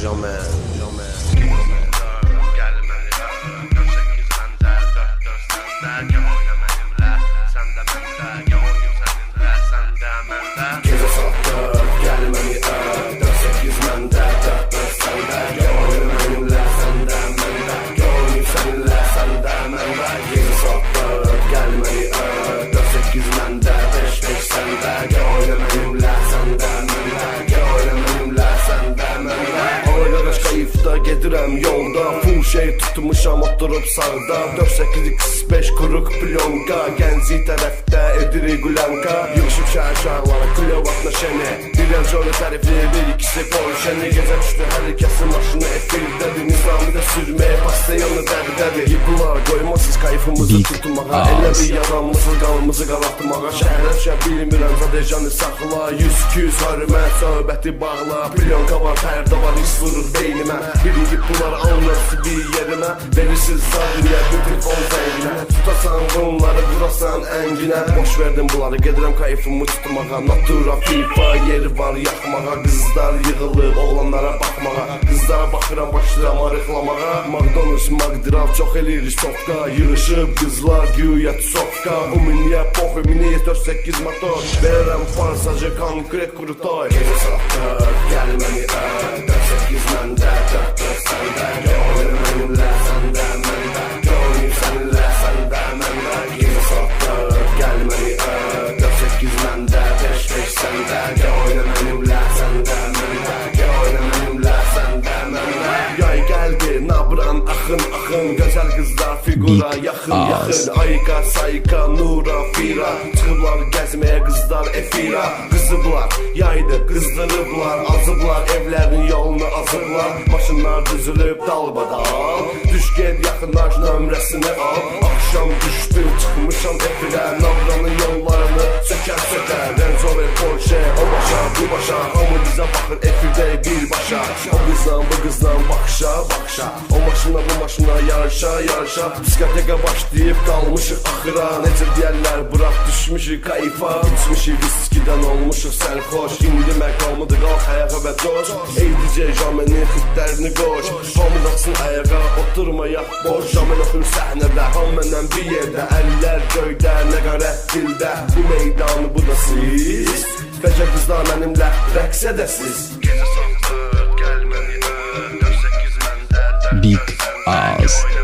Jamais. Gece saat 4 gel beni öp 4-8 mende 4-4 sende Gel oyna benimle sende mende Gel oynayım seninle sende mende Gece saat 4 gel beni öp 4-8 mende 5-5 sende Gel oyna benimle sende mende Gel oyna benimle sende mende Ağır kayıfda gedirəm yolda Full şey tutmuşam oturup sağda 4-8-5 kuruk plyonka Genzi tərəfdə edirik gulanka Yığışıb şəhər şahlara Klevatla şəni Bilən çoğu tərifli bir ikisi Polşəni Gecə düşdü hər kəsin maşını efirdədir Nizamidə sürməyə pastayonu dərdədir Yıqılar qoymasız kayfımızı tutmağa Elə bir yaranmısız qalımızı qalatmağa Şəhərə düşə bilmirəm zadejanı saxla 100-200 hörmət söhbəti bağla Plyonka var, pərdə var, hiss vurur beynimə Birinci bunlar anlarsın bir yerimə Verirsiniz zadriyə bütün fon zənginə Tutasan bunları vurasan ənginə Boş verdim bunları gedirəm kayfımı tutmağa Natura FIFA yeri var yaxmağa Qızlar yığılıb oğlanlara baxmağa Qızlara baxıram başlayıram arıqlamağa McDonald's, Magdrav çox eləyir sofka Yığışıb qızlar güya tusofka Uminiyə pox, uminiyə 4-8 motor Verərəm farsacı konkret kurutoy Gece saat 4 gel beni öp 4-8 məndə 4-4 səndə Gel oyna mənimlə səndə məndə Gel oynayım səninlə səndə məndə Gece saat 4 gel beni öp 4-8 məndə 5-5 səndə Gel oyna mənimlə səndə məndə Gel oyna mənimlə səndə məndə Yay gəldi nabran axın axın Gözəl qızlar figura yaxın yaxın Ayka sayka nura fira Çıxıblar gəzməyə qızlar efira Qızıblar yaydı qızdırıblar Azıblar evlərin yolunu azıblar Maşınlar düzülüb dalbadal Düş gel yaxınlaş nömrəsini al Akşam düşdüm çıxmışam efirə Nabranın yollarını sökər sökər Range Rover Porsche o başa bu başa Hamı bizə baxır efirdə birbaşa O qızdan bu qızdan baxışa baxışa O maşına bu maşına yarışa yarışa Diskoteka başlayıb qalmışıq axıra Necə deyərlər bıraq düşmüşük kayfa İçmişik viskidən olmuşuq sərxoş İndi məqamıdır qalx ayağa və coş Ey DJ Jamenin xitlərini qoş Hamı qalsın ayağa oturmayaq boş Jamen oxur səhnədə ham məndən bir yerdə Əllər göydə nəqarət dildə Bu meydanı bu da siz Fəcə qızlar mənimlə rəqs edəsiz Gecə saat 4 gəl məni öp 4-8 məndə Big Oz